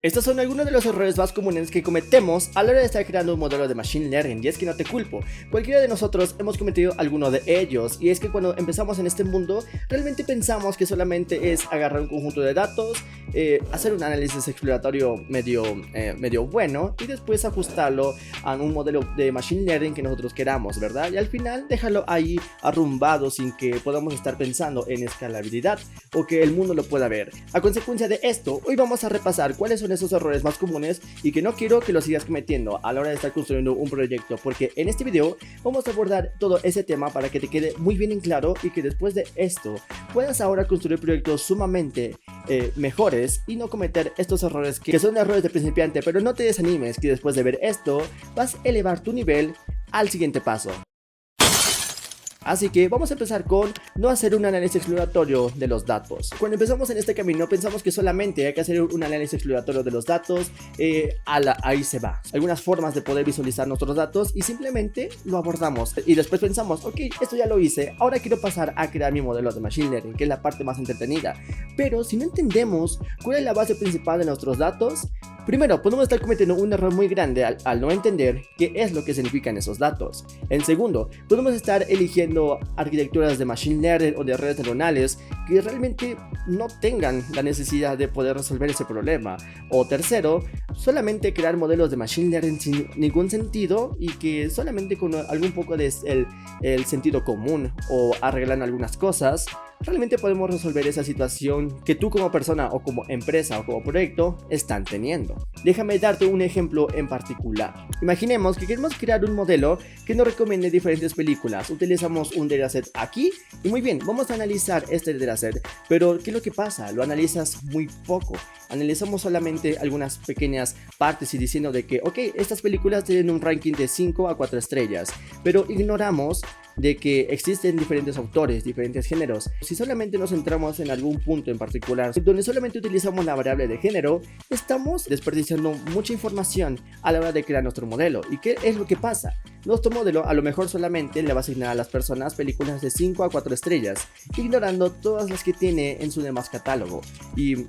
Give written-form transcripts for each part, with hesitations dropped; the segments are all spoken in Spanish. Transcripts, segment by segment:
Estos son algunos de los errores más comunes que cometemos a la hora de estar creando un modelo de Machine Learning, y es que no te culpo, cualquiera de nosotros hemos cometido alguno de ellos, y es que cuando empezamos en este mundo realmente pensamos que solamente es agarrar un conjunto de datos, hacer un análisis exploratorio medio bueno y después ajustarlo a un modelo de Machine Learning que nosotros queramos, ¿verdad? Y al final dejarlo ahí arrumbado sin que podamos estar pensando en escalabilidad o que el mundo lo pueda ver. A consecuencia de esto, hoy vamos a repasar cuáles son esos errores más comunes y que no quiero que los sigas cometiendo a la hora de estar construyendo un proyecto, porque en este video vamos a abordar todo ese tema para que te quede muy bien en claro y que después de esto puedas ahora construir proyectos sumamente mejores y no cometer estos errores que son errores de principiante. Pero no te desanimes, que después de ver esto vas a elevar tu nivel al siguiente paso. Así que vamos a empezar con no hacer un análisis exploratorio de los datos. Cuando empezamos en este camino pensamos que solamente hay que hacer un análisis exploratorio de los datos, ahí se va. Algunas formas de poder visualizar nuestros datos y simplemente lo abordamos. Y después pensamos, ok, esto ya lo hice, ahora quiero pasar a crear mi modelo de Machine Learning, que es la parte más entretenida. Pero si no entendemos cuál es la base principal de nuestros datos, primero, podemos estar cometiendo un error muy grande al no entender qué es lo que significan esos datos. En segundo, podemos estar eligiendo arquitecturas de Machine Learning o de redes neuronales que realmente no tengan la necesidad de poder resolver ese problema. O tercero, solamente crear modelos de Machine Learning sin ningún sentido y que solamente con algún poco de el sentido común o arreglando algunas cosas, realmente podemos resolver esa situación que tú como persona o como empresa o como proyecto están teniendo. Déjame darte un ejemplo en particular. Imaginemos que queremos crear un modelo que nos recomiende diferentes películas. Utilizamos un dataset aquí y muy bien, vamos a analizar este dataset, pero ¿qué es lo que pasa? Lo analizas muy poco. Analizamos solamente algunas pequeñas partes y diciendo de que, ok, estas películas tienen un ranking de 5 a 4 estrellas, pero ignoramos de que existen diferentes autores, diferentes géneros. Si solamente nos centramos en algún punto en particular, donde solamente utilizamos la variable de género, estamos desperdiciando mucha información a la hora de crear nuestro modelo. ¿Y qué es lo que pasa? Nuestro modelo a lo mejor solamente le va a asignar a las personas películas de 5 a 4 estrellas, ignorando todas las que tiene en su demás catálogo. Y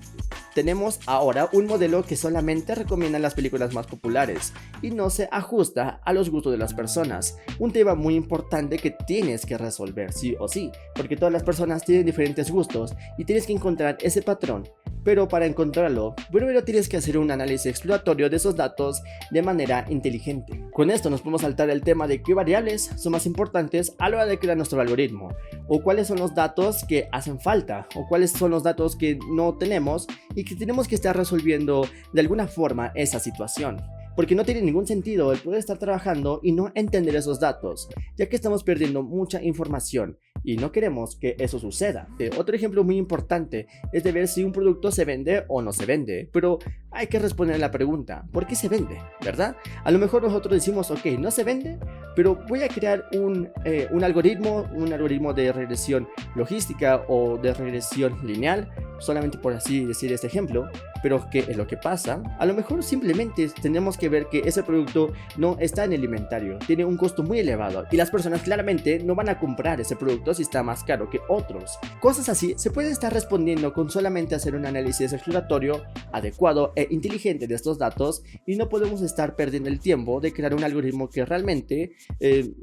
tenemos ahora un modelo que solamente recomienda las películas más populares y no se ajusta a los gustos de las personas. Un tema muy importante que tienes que resolver sí o sí, porque todas las personas tienen diferentes gustos y tienes que encontrar ese patrón. Pero para encontrarlo, primero tienes que hacer un análisis exploratorio de esos datos de manera inteligente. Con esto nos podemos saltar el tema de qué variables son más importantes a la hora de crear nuestro algoritmo, o cuáles son los datos que hacen falta, o cuáles son los datos que no tenemos y que tenemos que estar resolviendo de alguna forma esa situación. Porque no tiene ningún sentido el poder estar trabajando y no entender esos datos, ya que estamos perdiendo mucha información y no queremos que eso suceda. Otro ejemplo muy importante es de ver si un producto se vende o no se vende, pero hay que responder la pregunta, ¿por qué se vende? ¿Verdad? A lo mejor nosotros decimos, ok, no se vende, pero voy a crear un algoritmo de regresión logística o de regresión lineal, solamente por así decir este ejemplo. Pero ¿qué es lo que pasa? A lo mejor simplemente tenemos que ver que ese producto no está en el inventario, tiene un costo muy elevado y las personas claramente no van a comprar ese producto si está más caro que otros. Cosas así se pueden estar respondiendo con solamente hacer un análisis exploratorio adecuado e inteligente de estos datos, y no podemos estar perdiendo el tiempo de crear un algoritmo que realmente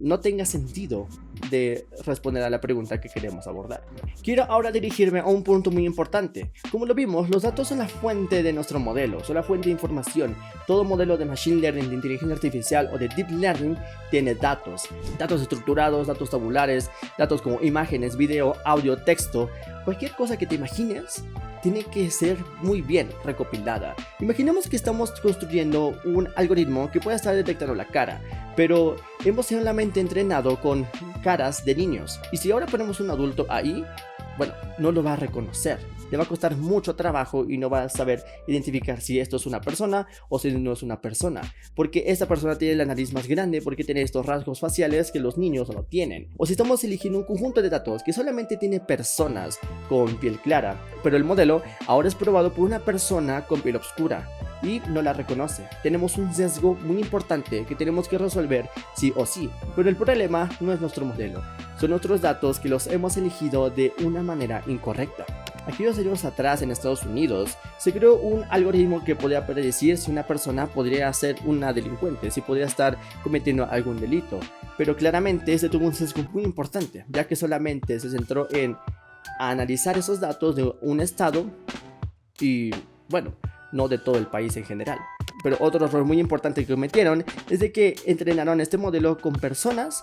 no tenga sentido de responder a la pregunta que queremos abordar. Quiero ahora dirigirme a un punto muy importante. Como lo vimos, los datos son la fuente de nuestro modelo, son la fuente de información. Todo modelo de Machine Learning, de inteligencia artificial o de Deep Learning tiene datos estructurados, datos tabulares, datos como imágenes, video, audio, texto. Cualquier cosa que te imagines tiene que ser muy bien recopilada. Imaginemos que estamos construyendo un algoritmo que pueda estar detectando la cara, pero hemos solamente entrenado con caras de niños. Y si ahora ponemos un adulto ahí, bueno, no lo va a reconocer. Le va a costar mucho trabajo y no va a saber identificar si esto es una persona o si no es una persona, porque esta persona tiene la nariz más grande, porque tiene estos rasgos faciales que los niños no tienen. O si estamos eligiendo un conjunto de datos que solamente tiene personas con piel clara, pero el modelo ahora es probado por una persona con piel oscura y no la reconoce. Tenemos un sesgo muy importante que tenemos que resolver sí o sí, pero el problema no es nuestro modelo, son otros datos que los hemos elegido de una manera incorrecta. Aquellos años atrás en Estados Unidos se creó un algoritmo que podía predecir si una persona podría ser una delincuente, si podría estar cometiendo algún delito. Pero claramente este tuvo un sesgo muy importante, ya que solamente se centró en analizar esos datos de un estado y, bueno, no de todo el país en general. Pero otro error muy importante que cometieron es de que entrenaron este modelo con personas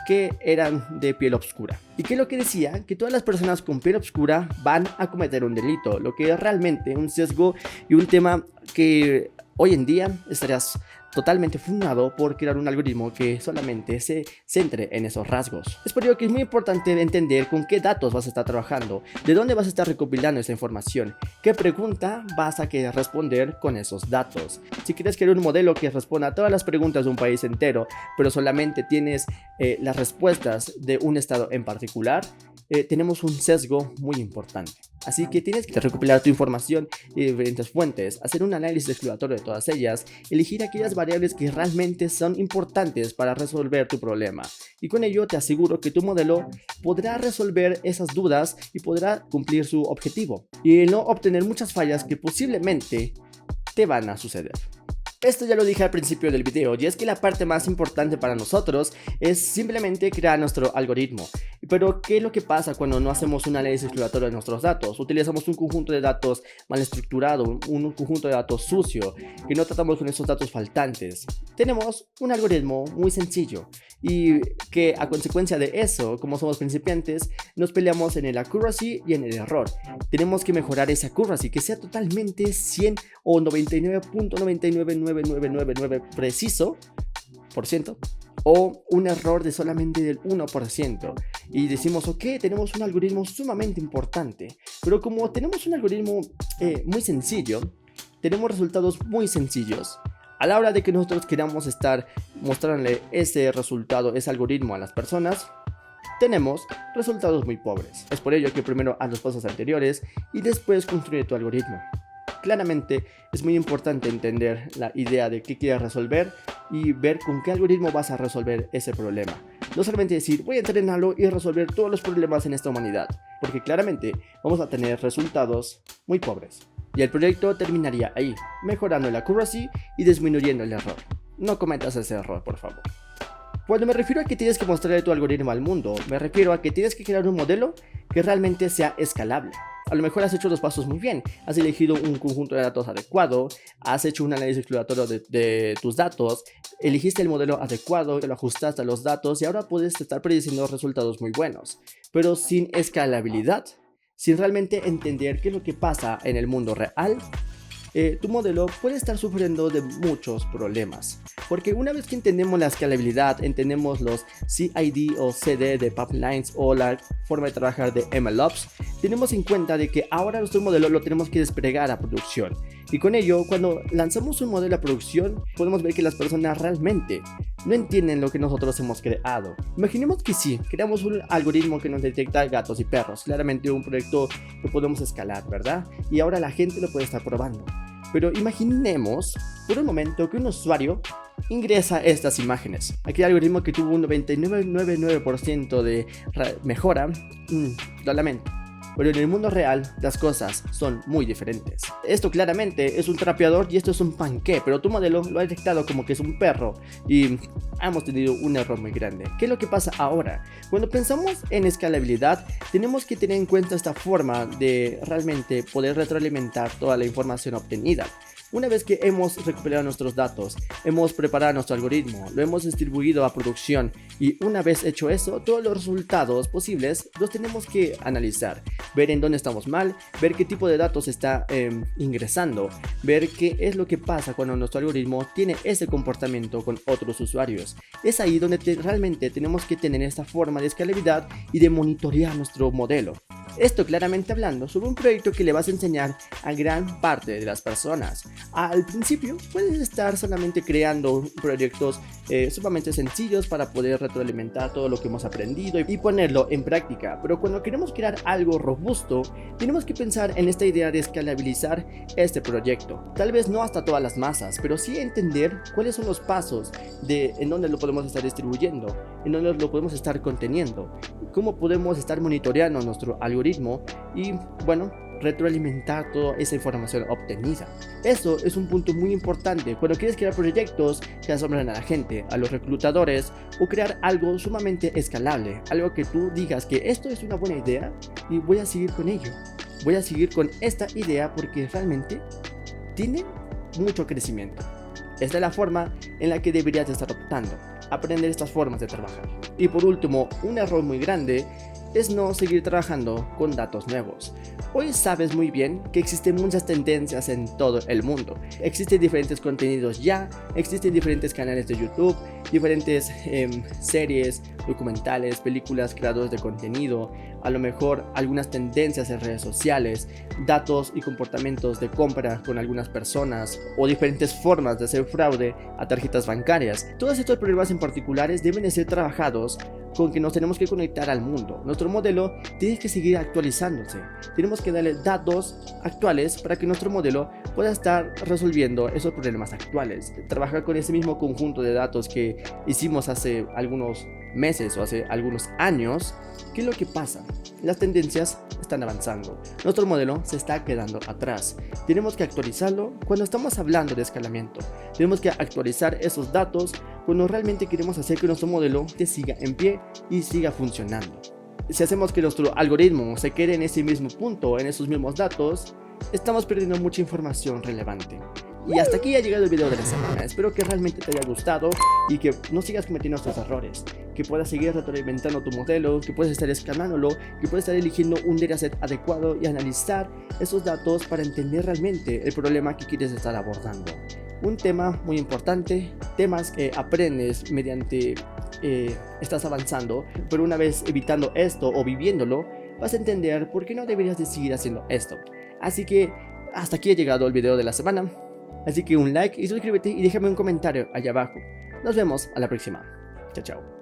que eran de piel oscura. ¿Y qué es lo que decía? Que todas las personas con piel oscura van a cometer un delito, lo que es realmente un sesgo y un tema que hoy en día estarías totalmente fundado por crear un algoritmo que solamente se centre en esos rasgos. Es por ello que es muy importante entender con qué datos vas a estar trabajando, de dónde vas a estar recopilando esa información, qué pregunta vas a querer responder con esos datos. Si quieres crear un modelo que responda a todas las preguntas de un país entero, pero solamente tienes las respuestas de un estado en particular, tenemos un sesgo muy importante. Así que tienes que recopilar tu información de diferentes fuentes, hacer un análisis exploratorio de todas ellas, elegir aquellas variables que realmente son importantes para resolver tu problema. Y con ello te aseguro que tu modelo podrá resolver esas dudas y podrá cumplir su objetivo. Y no obtener muchas fallas que posiblemente te van a suceder. Esto ya lo dije al principio del video, y es que la parte más importante para nosotros es simplemente crear nuestro algoritmo. Pero ¿qué es lo que pasa cuando no hacemos un análisis exploratorio de nuestros datos? Utilizamos un conjunto de datos mal estructurado, un conjunto de datos sucio, que no tratamos con esos datos faltantes. Tenemos un algoritmo muy sencillo y que a consecuencia de eso, como somos principiantes, nos peleamos en el accuracy y en el error. Tenemos que mejorar esa accuracy, que sea totalmente 100 o 99.99999 preciso por ciento, o un error de solamente del 1%. Y decimos, ok, tenemos un algoritmo sumamente importante, pero como tenemos un algoritmo muy sencillo, tenemos resultados muy sencillos. A la hora de que nosotros queramos estar mostrándole ese resultado, ese algoritmo a las personas, tenemos resultados muy pobres. Es por ello que primero haz los pasos anteriores y después construye tu algoritmo. Claramente es muy importante entender la idea de qué quieres resolver y ver con qué algoritmo vas a resolver ese problema. No solamente decir voy a entrenarlo y resolver todos los problemas en esta humanidad, porque claramente vamos a tener resultados muy pobres. Y el proyecto terminaría ahí, mejorando la accuracy y disminuyendo el error. No cometas ese error, por favor. Cuando me refiero a que tienes que mostrarle tu algoritmo al mundo, me refiero a que tienes que crear un modelo que realmente sea escalable. A lo mejor has hecho los pasos muy bien, has elegido un conjunto de datos adecuado, has hecho un análisis exploratorio de tus datos, elegiste el modelo adecuado, lo ajustaste a los datos y ahora puedes estar prediciendo resultados muy buenos. Pero sin escalabilidad, sin realmente entender qué es lo que pasa en el mundo real, tu modelo puede estar sufriendo de muchos problemas. Porque una vez que entendemos la escalabilidad, entendemos los CID o CD de pipelines o la forma de trabajar de MLOps, tenemos en cuenta de que ahora nuestro modelo lo tenemos que desplegar a producción. Y con ello, cuando lanzamos un modelo a producción, podemos ver que las personas realmente no entienden lo que nosotros hemos creado. Imaginemos que sí, creamos un algoritmo que nos detecta gatos y perros, claramente un proyecto que podemos escalar, ¿verdad? Y ahora la gente lo puede estar probando. Pero imaginemos por un momento que un usuario ingresa estas imágenes. Aquí el algoritmo que tuvo un 99.99% de mejora, lo lamento. Pero en el mundo real las cosas son muy diferentes. Esto claramente es un trapeador y esto es un panqué, pero tu modelo lo ha detectado como que es un perro y hemos tenido un error muy grande. ¿Qué es lo que pasa ahora? Cuando pensamos en escalabilidad, tenemos que tener en cuenta esta forma de realmente poder retroalimentar toda la información obtenida. Una vez que hemos recuperado nuestros datos, hemos preparado nuestro algoritmo, lo hemos distribuido a producción y una vez hecho eso, todos los resultados posibles los tenemos que analizar, ver en dónde estamos mal, ver qué tipo de datos está ingresando, ver qué es lo que pasa cuando nuestro algoritmo tiene ese comportamiento con otros usuarios. Es ahí donde realmente tenemos que tener esta forma de escalabilidad y de monitorear nuestro modelo. Esto claramente hablando sobre un proyecto que le vas a enseñar a gran parte de las personas. Al principio puedes estar solamente creando proyectos sumamente sencillos para poder retroalimentar todo lo que hemos aprendido y ponerlo en práctica, pero cuando queremos crear algo robusto tenemos que pensar en esta idea de escalabilizar este proyecto. Tal vez no hasta todas las masas, pero sí entender cuáles son los pasos de en dónde lo podemos estar distribuyendo, en dónde lo podemos estar conteniendo, cómo podemos estar monitoreando nuestro algoritmo y bueno, retroalimentar toda esa información obtenida. Eso es un punto muy importante cuando quieres crear proyectos que asombren a la gente, a los reclutadores, o crear algo sumamente escalable, algo que tú digas que esto es una buena idea y voy a seguir con ello. Voy a seguir con esta idea porque realmente tiene mucho crecimiento. Esta es la forma en la que deberías estar optando, aprender estas formas de trabajar. Y por último, un error muy grande es no seguir trabajando con datos nuevos. Hoy sabes muy bien que existen muchas tendencias en todo el mundo. Existen diferentes contenidos ya, existen diferentes canales de YouTube, diferentes series, documentales, películas, creadores de contenido, a lo mejor algunas tendencias en redes sociales, datos y comportamientos de compra con algunas personas o diferentes formas de hacer fraude a tarjetas bancarias. Todos estos problemas en particulares deben de ser trabajados con que nos tenemos que conectar al mundo. Nuestro modelo tiene que seguir actualizándose. Tenemos que darle datos actuales para que nuestro modelo pueda estar resolviendo esos problemas actuales. Trabajar con ese mismo conjunto de datos que hicimos hace algunos meses o hace algunos años. ¿Qué es lo que pasa? Las tendencias están avanzando. Nuestro modelo se está quedando atrás. Tenemos que actualizarlo cuando estamos hablando de escalamiento. Tenemos que actualizar esos datos cuando realmente queremos hacer que nuestro modelo siga en pie y siga funcionando. Si hacemos que nuestro algoritmo se quede en ese mismo punto, en esos mismos datos, estamos perdiendo mucha información relevante. Y hasta aquí ha llegado el video de la semana. Espero que realmente te haya gustado y que no sigas cometiendo estos errores, que puedas seguir retroalimentando tu modelo, que puedas estar escalándolo, que puedas estar eligiendo un dataset adecuado y analizar esos datos para entender realmente el problema que quieres estar abordando. Un tema muy importante, temas que aprendes mediante estás avanzando, pero una vez evitando esto o viviéndolo, vas a entender por qué no deberías de seguir haciendo esto. Así que hasta aquí ha llegado el video de la semana. Así que un like y suscríbete y déjame un comentario allá abajo. Nos vemos a la próxima. Chao, chao.